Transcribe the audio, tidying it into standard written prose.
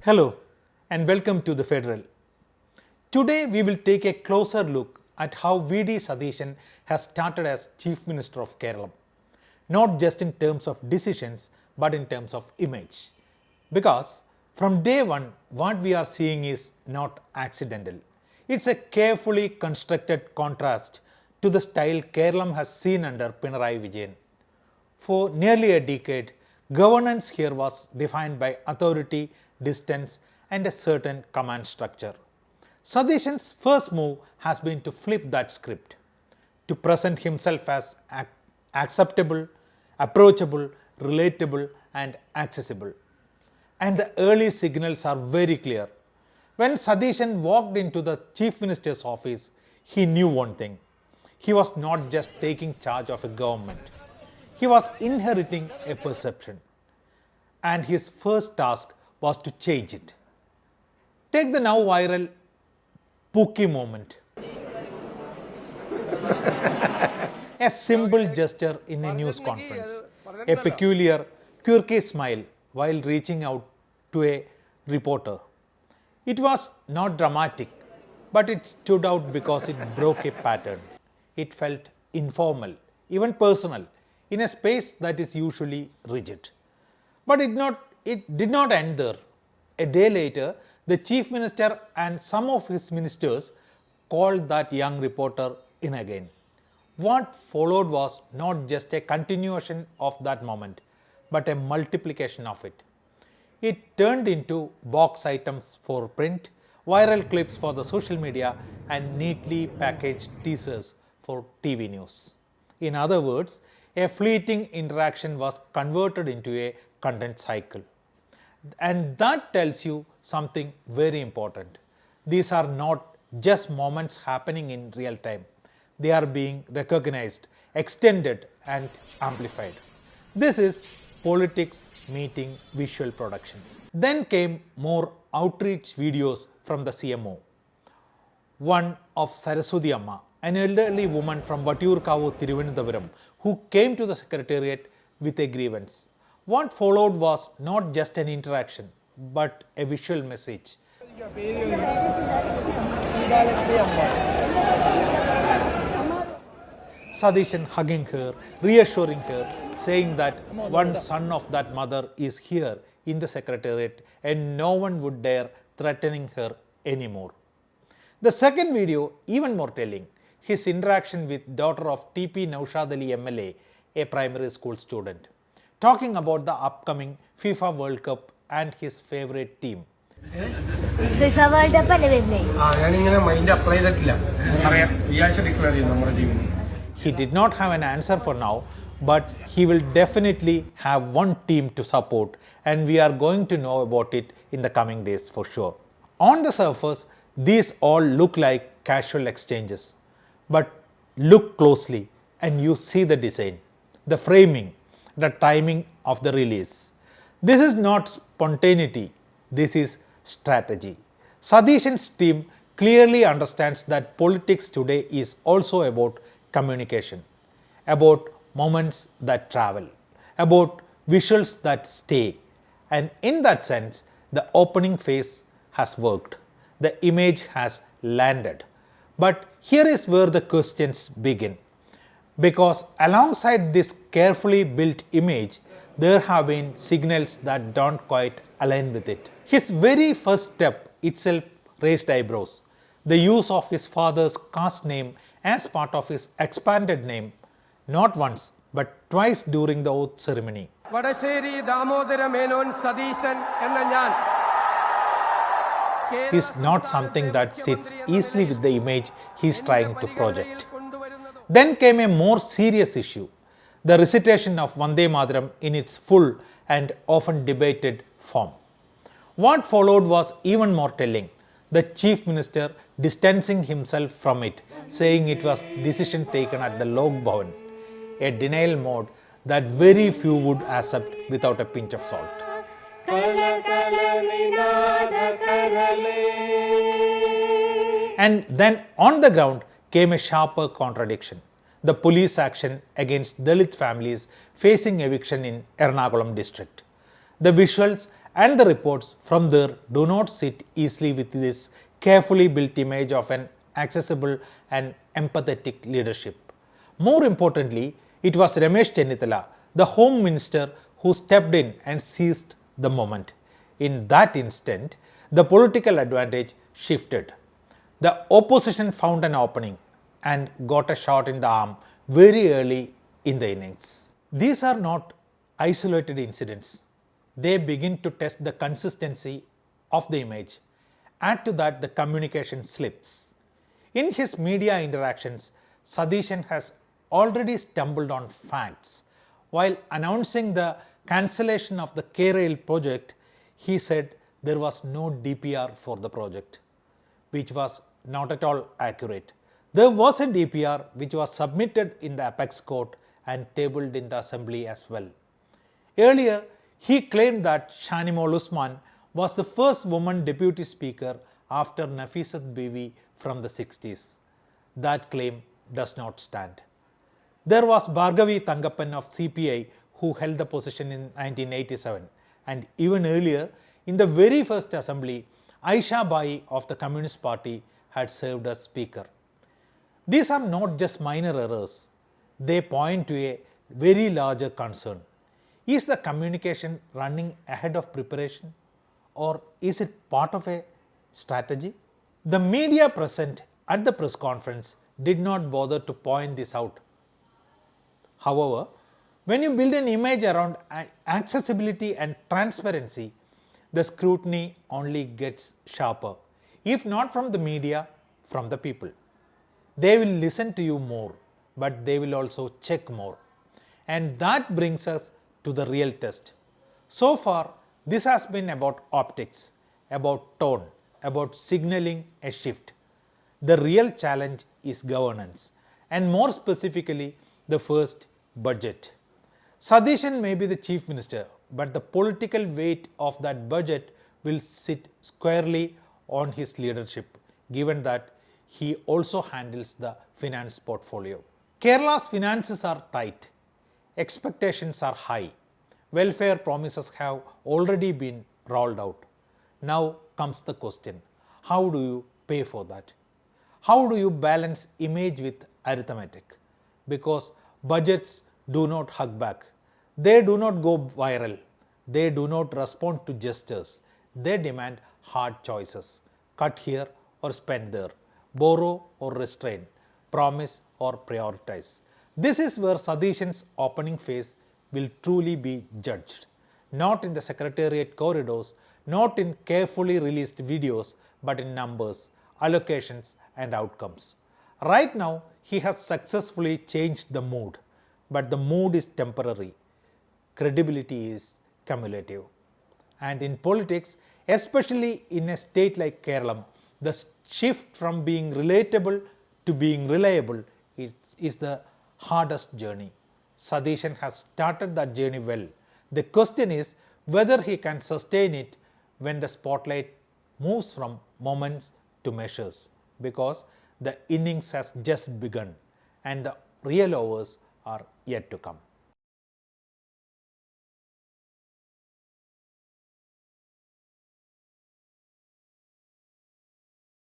Hello and welcome to the Federal. Today we will take a closer look at how V.D. Satheesan has started as Chief Minister of Kerala, not just in terms of decisions but in terms of image. Because from day one, what we are seeing is not accidental. It's a carefully constructed contrast to the style Kerala has seen under Pinarayi Vijayan. For nearly a decade, governance here was defined by authority, distance, and a certain command structure. Satheesan's first move has been to flip that script, to present himself as acceptable, approachable, relatable, and accessible. And the early signals are very clear. When Satheesan walked into the Chief Minister's office, he knew one thing. He was not just taking charge of a government. He was inheriting a perception. And his first task was to change it. Take the now viral pookie moment. A simple gesture in a news conference, a peculiar, quirky smile while reaching out to a reporter. It was not dramatic, but it stood out because it broke a pattern. It felt informal, even personal, in a space that is usually rigid. But it did not end there. A day later, the Chief Minister and some of his ministers called that young reporter in again. What followed was not just a continuation of that moment, but a multiplication of it. It turned into box items for print, viral clips for the social media, and neatly packaged teasers for TV news. In other words, a fleeting interaction was converted into a content cycle. And that tells you something very important. These are not just moments happening in real time. They are being recognized, extended, and amplified. This is politics meeting visual production. Then came more outreach videos from the CMO. One of Saraswati Amma, an elderly woman from Vatiyurkavu, Thiruvananthapuram, who came to the secretariat with a grievance. What followed was not just an interaction, but a visual message. Satheesan hugging her, reassuring her, saying that one son of that mother is here in the secretariat and no one would dare threatening her anymore. The second video, even more telling, his interaction with daughter of TP Naushad Ali MLA, a primary school student, talking about the upcoming FIFA World Cup and his favorite team. FIFA World Cup He did not have an answer for now, but he will definitely have one team to support, and we are going to know about it in the coming days for sure. On the surface, these all look like casual exchanges, but look closely and you see the design, the framing, the timing of the release. This is not spontaneity, this is strategy. Satheesan's team clearly understands that politics today is also about communication, about moments that travel, about visuals that stay. And in that sense, the opening phase has worked. The image has landed. But here is where the questions begin. Because alongside this carefully built image, there have been signals that don't quite align with it. His very first step itself raised eyebrows. The use of his father's caste name as part of his expanded name, not once but twice during the oath ceremony. Is not something that sits easily with the image he is trying to project. Then came a more serious issue, the recitation of Vande Mataram in its full and often debated form. What followed was even more telling. The Chief Minister distancing himself from it, saying it was decision taken at the Lok Bhavan, a denial mode that very few would accept without a pinch of salt. And then on the ground, came a sharper contradiction: the police action against Dalit families facing eviction in Ernakulam district. The visuals and the reports from there do not sit easily with this carefully built image of an accessible and empathetic leadership. More importantly, it was Ramesh Chennithala, the Home Minister, who stepped in and seized the moment. In that instant, the political advantage shifted. The opposition found an opening and got a shot in the arm very early in the innings. These are not isolated incidents. They begin to test the consistency of the image. Add to that the communication slips. In his media interactions, Satheesan has already stumbled on facts. While announcing the cancellation of the K-Rail project, he said there was no DPR for the project, which was not at all accurate. There was a DPR which was submitted in the apex court and tabled in the assembly as well. Earlier, he claimed that Shanimol Usman was the first woman deputy speaker after Nafisat Bibi from the 60s. That claim does not stand. There was Bhargavi Thangappan of CPI who held the position in 1987, and even earlier, in the very first assembly, Aisha Bai of the Communist Party had served as speaker. These are not just minor errors, they point to a very larger concern. Is the communication running ahead of preparation, or is it part of a strategy? The media present at the press conference did not bother to point this out. However, when you build an image around accessibility and transparency, the scrutiny only gets sharper, if not from the media, from the people. They will listen to you more, but they will also check more. And that brings us to the real test. So far, this has been about optics, about tone, about signaling a shift. The real challenge is governance, and more specifically, the first budget. Satheesan may be the chief minister, but the political weight of that budget will sit squarely on his leadership, given that he also handles the finance portfolio. Kerala's finances are tight, expectations are high, welfare promises have already been rolled out. Now comes the question: how do you pay for that? How do you balance image with arithmetic? Because budgets do not hug back, they do not go viral, they do not respond to gestures, they demand hard choices: cut here or spend there, borrow or restrain, promise or prioritize. This is where Satheesan's opening phase will truly be judged, not in the secretariat corridors, not in carefully released videos, but in numbers, allocations and outcomes. Right now, he has successfully changed the mood, but the mood is temporary. Credibility is cumulative. And in politics, especially in a state like Kerala, the shift from being relatable to being reliable is the hardest journey. Satheesan has started that journey well. The question is whether he can sustain it when the spotlight moves from moments to measures, because the innings has just begun and the real overs are yet to come.